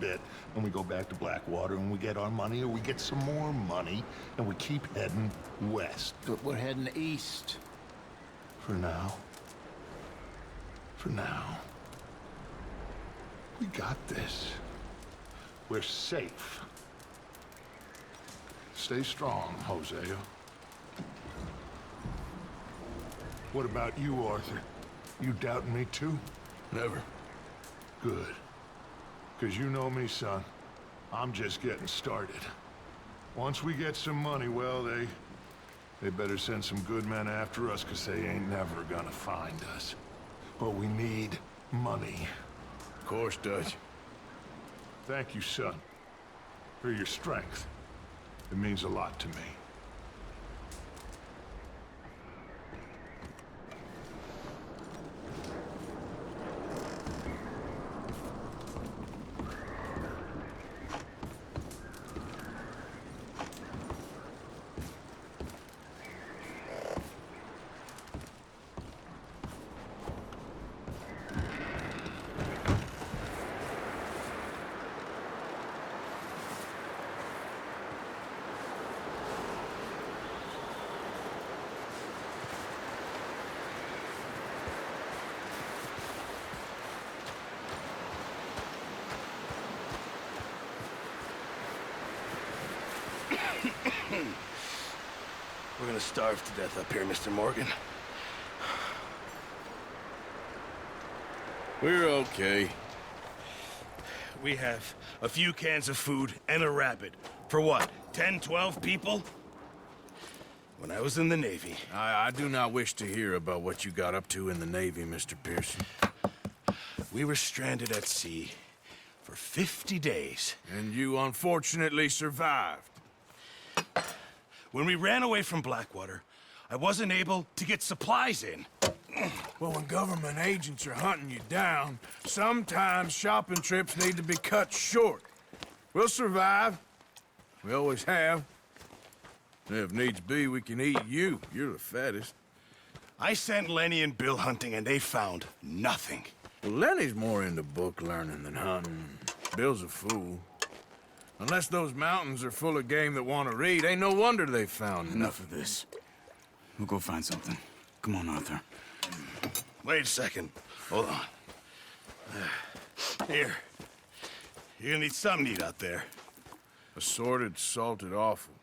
bit, and we go back to Blackwater and we get our money, or we get some more money, and we keep heading west. But we're heading east. For now. For now. We got this. We're safe. Stay strong, Hosea. What about you, Arthur? You doubting me too? Never. Good. Because you know me, son. I'm just getting started. Once we get some money, well, they better send some good men after us, because they ain't never gonna find us. But we need money. Of course, Dutch. Thank you, son, for your strength. It means a lot to me. We're gonna starve to death up here, Mr. Morgan. We're okay. We have a few cans of food and a rabbit. For what, 10, 12 people? When I was in the Navy... I do not wish to hear about what you got up to in the Navy, Mr. Pearson. We were stranded at sea for 50 days. And you unfortunately survived. When we ran away from Blackwater, I wasn't able to get supplies in. Well, when government agents are hunting you down, sometimes shopping trips need to be cut short. We'll survive. We always have. And if needs be, we can eat you. You're the fattest. I sent Lenny and Bill hunting, and they found nothing. Well, Lenny's more into book learning than hunting. Bill's a fool. Unless those mountains are full of game that want to read, ain't no wonder they found Enough of this. We'll go find something. Come on, Arthur. Wait a second. Hold on. Here. You're gonna need something to eat out there. Assorted, salted offal.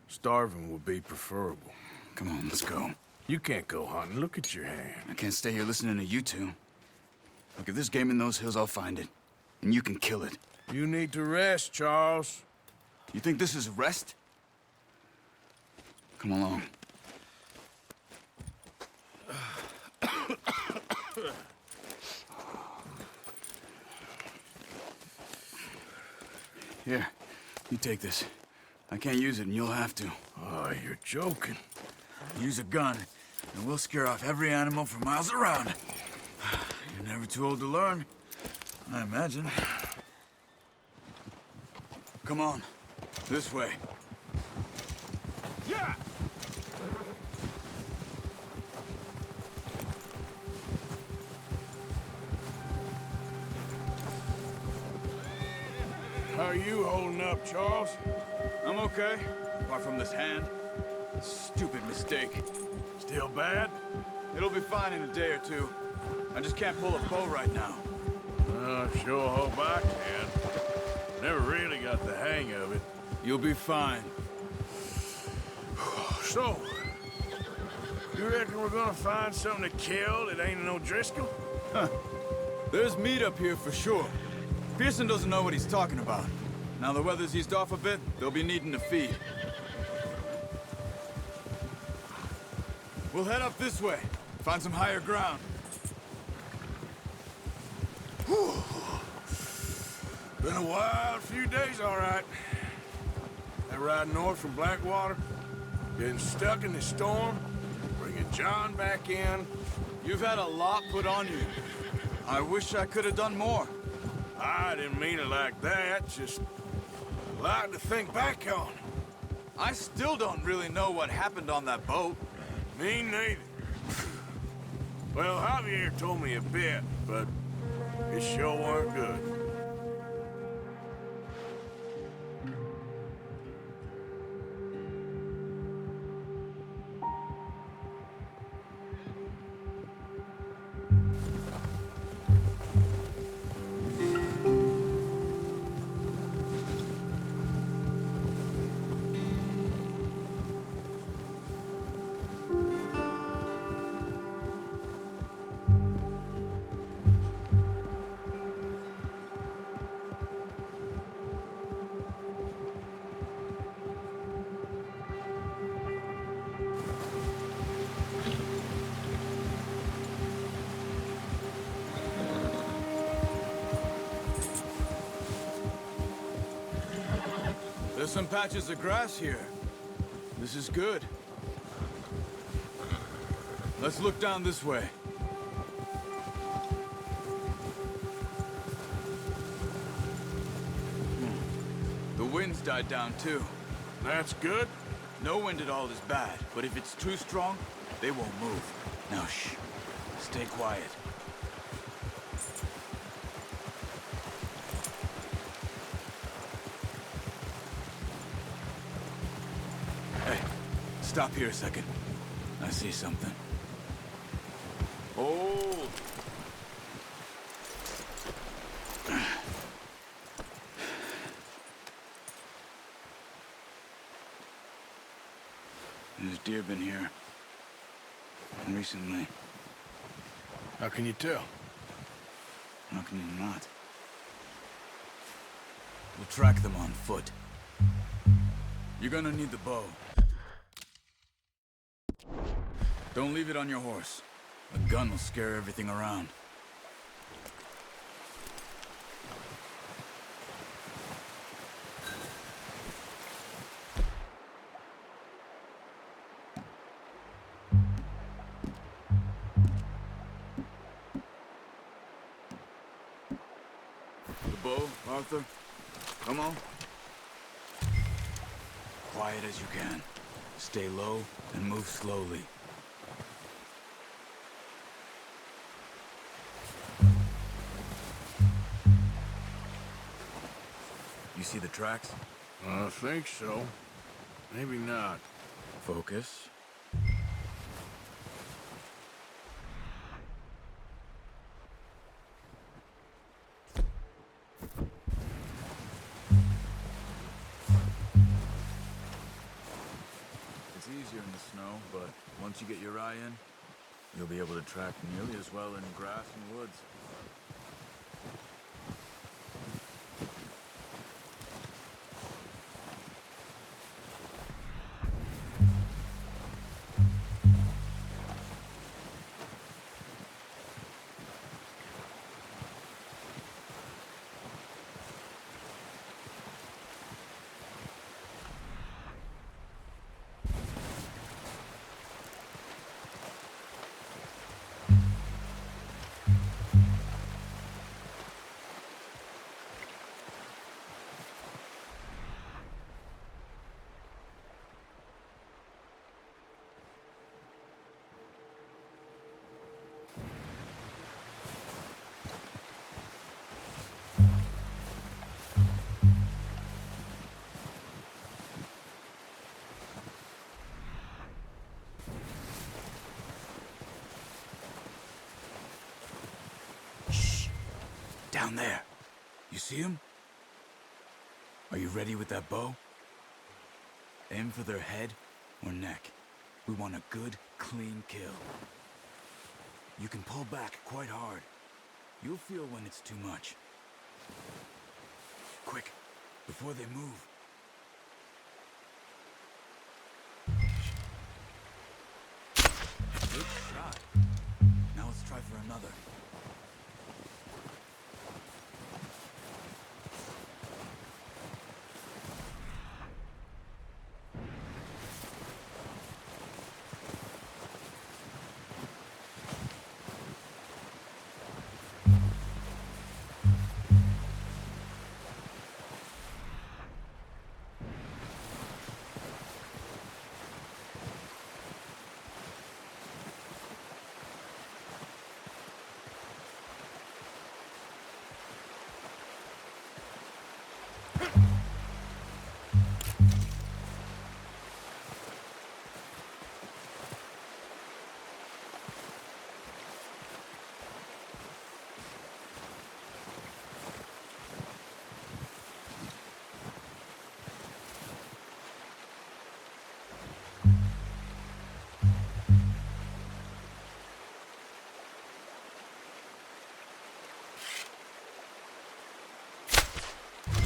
Starving would be preferable. Come on, let's go. You can't go hunting. Look at your hand. I can't stay here listening to you two. Look, if there's game in those hills, I'll find it. And you can kill it. You need to rest, Charles. You think this is rest? Come along. Here, you take this. I can't use it, and you'll have to. Oh, you're joking. Use a gun, and we'll scare off every animal for miles around. You're never too old to learn, I imagine. Come on, this way. Yeah! How are you holding up, Charles? I'm okay, apart from this hand. Stupid mistake. Still bad? It'll be fine in a day or two. I just can't pull a bow right now. Sure hope I can. Never really got the hang of it. You'll be fine. So, you reckon we're gonna find something to kill that ain't no Driscoll? There's meat up here for sure. Pearson doesn't know what he's talking about. Now the weather's eased off a bit, they'll be needing to feed. We'll head up this way. Find some higher ground. Whew. Been a wild few days, all right. That ride north from Blackwater, getting stuck in the storm, bringing John back in. You've had a lot put on you. I wish I could have done more. I didn't mean it like that, just a lot to think back on. I still don't really know what happened on that boat. Me neither. Well, Javier told me a bit, but it sure weren't good. There's some patches of grass here. This is good. Let's look down this way. The wind's died down too. That's good. No wind at all is bad, but if it's too strong, they won't move. Now shh. Stay quiet. Hey, stop here a second. I see something. Hold! There's deer been here. Recently. How can you tell? How can you not? We'll track them on foot. You're gonna need the bow. Don't leave it on your horse. A gun will scare everything around. The bow, Arthur. Come on. Quiet as you can. Stay low and move slowly. You see the tracks? I think so. Maybe not. Focus. It's easier in the snow, but once you get your eye in, you'll be able to track nearly as well in grass and woods. Down there. You see him? Are you ready with that bow? Aim for their head or neck. We want a good, clean kill. You can pull back quite hard. You'll feel when it's too much. Quick, before they move. Good shot. Now let's try for another.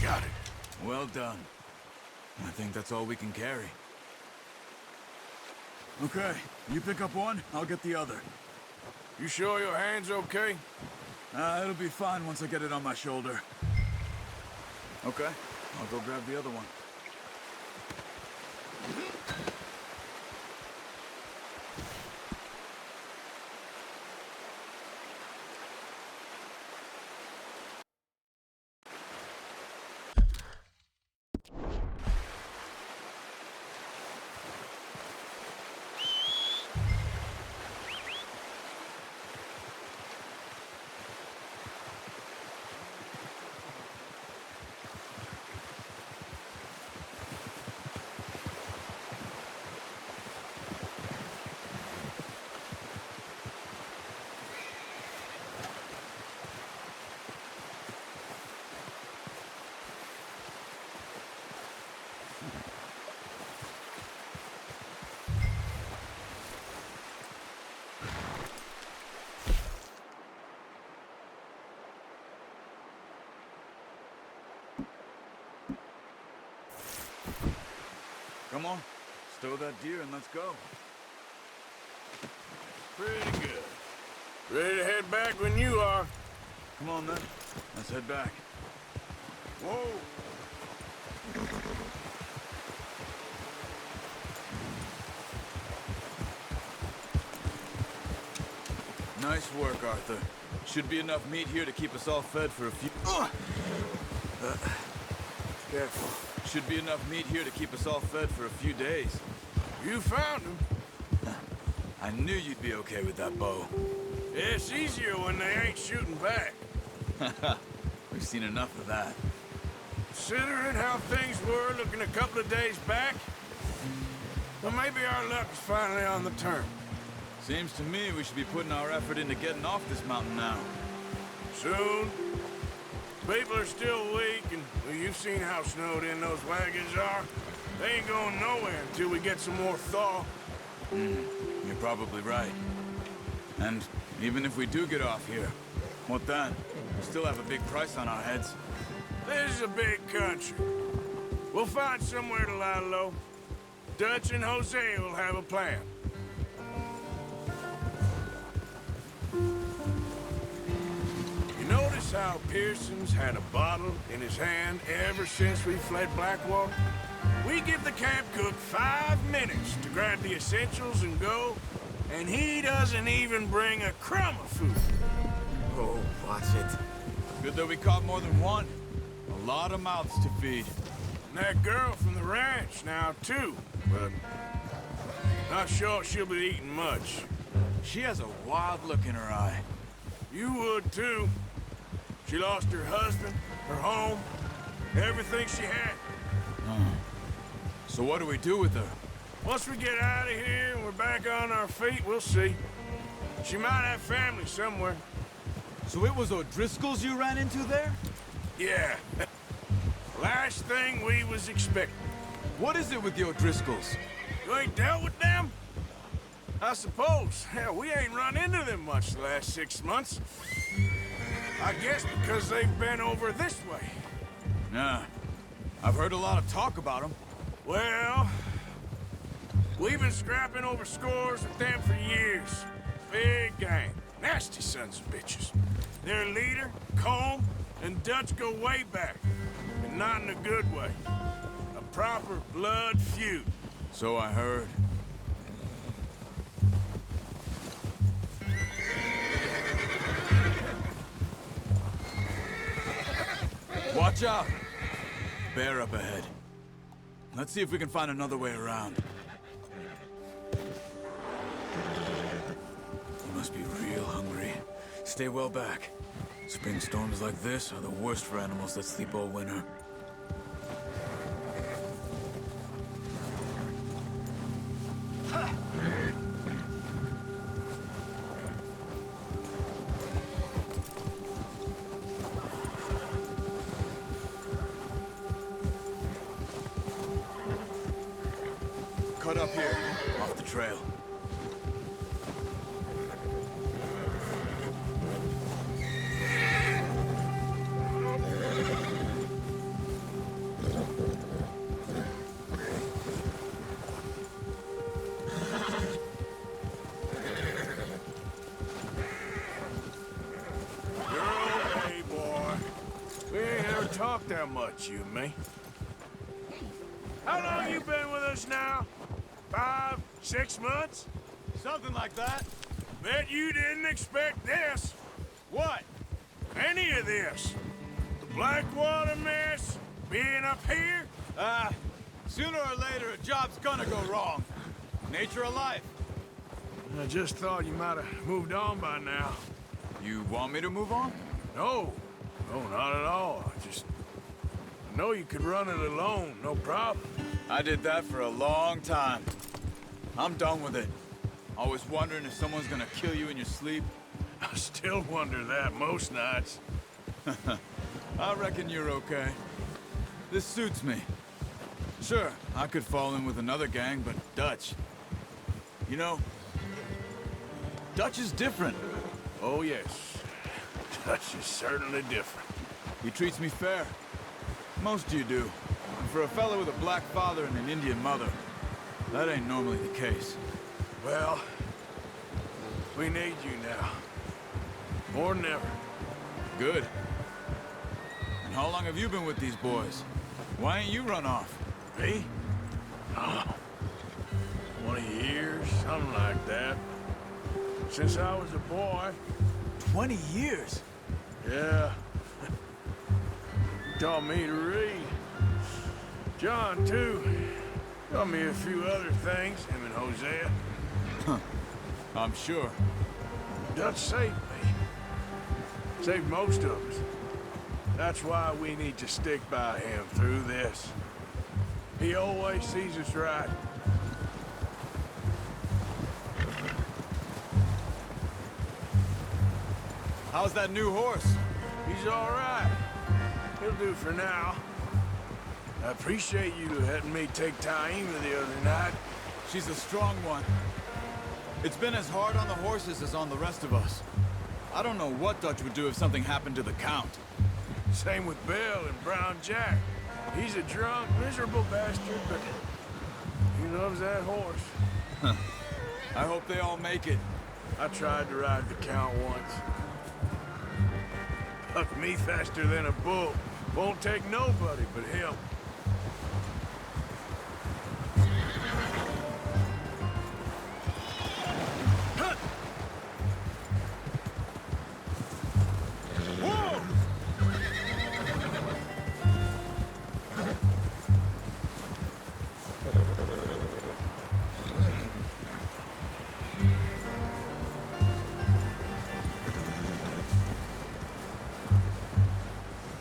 Got it. Well done. I think that's all we can carry. Okay, you pick up one, I'll get the other. You sure your hand's okay? It'll be fine once I get it on my shoulder. Okay, I'll go grab the other one. Come on, stow that deer and let's go. Pretty good. Ready to head back when you are. Come on then, let's head back. Whoa! Nice work, Arthur. Should be enough meat here to keep us all fed for a few... Careful. Should be enough meat here to keep us all fed for a few days. You found him. I knew you'd be okay with that bow. It's easier when they ain't shooting back. We've seen enough of that. Considering how things were looking a couple of days back, well, maybe our luck's finally on the turn. Seems to me we should be putting our effort into getting off this mountain now. Soon. People are still weak, and well, you've seen how snowed in those wagons are. They ain't going nowhere until we get some more thaw. You're probably right. And even if we do get off here, what then? We still have a big price on our heads. This is a big country. We'll find somewhere to lie low. Dutch and Jose will have a plan. Notice how Pearson's had a bottle in his hand ever since we fled Blackwater? We give the camp cook 5 minutes to grab the essentials and go, and he doesn't even bring a crumb of food. Oh, watch it. Good that we caught more than one. A lot of mouths to feed. And that girl from the ranch now, too, but not sure she'll be eating much. She has a wild look in her eye. You would, too. She lost her husband, her home, everything she had. So what do we do with her? Once we get out of here and we're back on our feet, we'll see. She might have family somewhere. So it was O'Driscoll's you ran into there? Yeah. Last thing we was expecting. What is it with the O'Driscolls? You ain't dealt with them? I suppose. Hell, we ain't run into them much the last 6 months. I guess because they've been over this way. Nah. I've heard a lot of talk about them. Well, we've been scrapping over scores with them for years. Big gang. Nasty sons of bitches. Their leader, Combe, and Dutch go way back. And not in a good way. A proper blood feud. So I heard. Watch out! Bear up ahead. Let's see if we can find another way around. You must be real hungry. Stay well back. Spring storms like this are the worst for animals that sleep all winter. Cut up here, off the trail. You're okay, boy. We ain't ever talked that much, you and me. How long you been with us now? 5, 6 months? Something like that. Bet you didn't expect this. What? Any of this. The Blackwater mess, being up here. Sooner or later, a job's gonna go wrong. Nature of life. I just thought you might have moved on by now. You want me to move on? No, not at all. I know you could run it alone, no problem. I did that for a long time. I'm done with it. Always wondering if someone's gonna kill you in your sleep. I still wonder that most nights. I reckon you're okay. This suits me. Sure, I could fall in with another gang, but Dutch... You know, Dutch is different. Oh, yes. Dutch is certainly different. He treats me fair. Most of you do. And for a fella with a black father and an Indian mother, that ain't normally the case. Well, we need you now. More than ever. Good. And how long have you been with these boys? Why ain't you run off? Me? Oh, 20 years, something like that. Since I was a boy. 20 years? Yeah. Taught me to read. John, too. Taught me a few other things, him and Hosea. I'm sure. Dutch saved me. Saved most of us. That's why we need to stick by him through this. He always sees us right. How's that new horse? He's all right. He'll do for now. I appreciate you letting me take Taima the other night. She's a strong one. It's been as hard on the horses as on the rest of us. I don't know what Dutch would do if something happened to the Count. Same with Bill and Brown Jack. He's a drunk, miserable bastard, but he loves that horse. I hope they all make it. I tried to ride the Count once. Bucked me faster than a bull. Won't take nobody but him.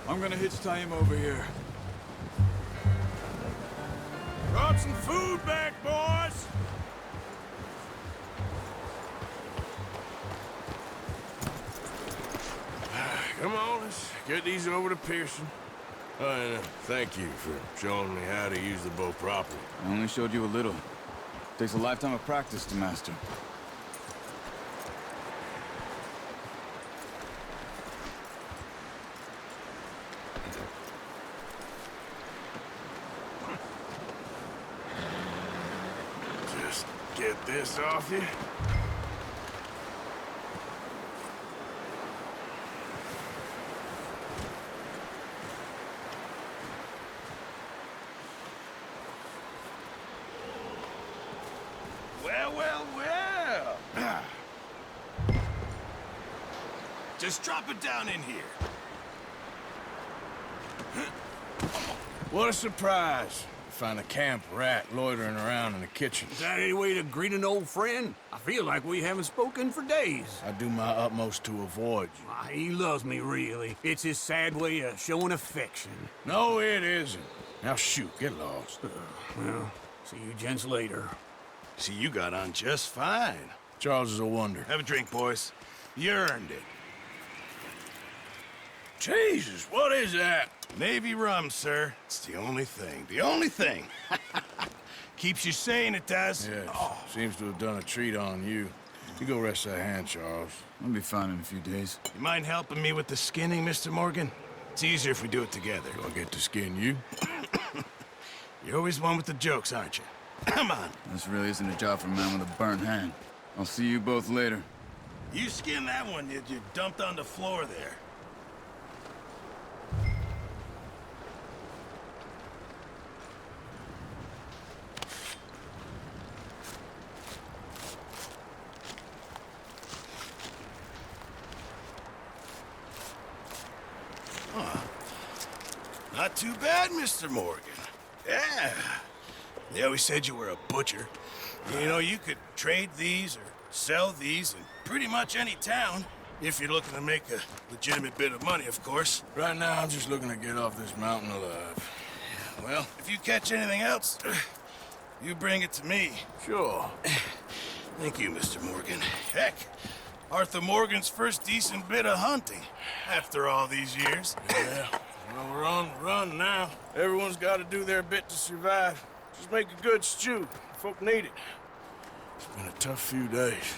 I'm gonna hitch Taima over here. Brought some food back, boys! Come on, let's get these over to Pearson. And thank you for showing me how to use the bow properly. I only showed you a little. Takes a lifetime of practice to master. Just get this off you. Well. Just drop it down in here. What a surprise. Find a camp rat loitering around in the kitchen. Is that any way to greet an old friend? I feel like we haven't spoken for days. I do my utmost to avoid you. He loves me, really. It's his sad way of showing affection. No, it isn't. Now shoot, get lost. Well, see you gents later. See, you got on just fine. Charles is a wonder. Have a drink, boys. You earned it. Jesus, what is that? Navy rum, sir. It's the only thing. The only thing. Keeps you sane, it does. Yes, seems to have done a treat on you. You go rest that hand, Charles. I'll be fine in a few days. You mind helping me with the skinning, Mr. Morgan? It's easier if we do it together. Do I get to skin you? You're always one with the jokes, aren't you? Come on. This really isn't a job for a man with a burnt hand. I'll see you both later. You skin that one that you dumped on the floor there. Not too bad, Mr. Morgan. Yeah. They always said you were a butcher. You know, you could trade these or sell these in pretty much any town. If you're looking to make a legitimate bit of money, of course. Right now, I'm just looking to get off this mountain alive. Well, if you catch anything else, you bring it to me. Sure. Thank you, Mr. Morgan. Heck, Arthur Morgan's first decent bit of hunting after all these years. Yeah. Well, we're on the run now. Everyone's got to do their bit to survive. Just make a good stew. Folk need it. It's been a tough few days.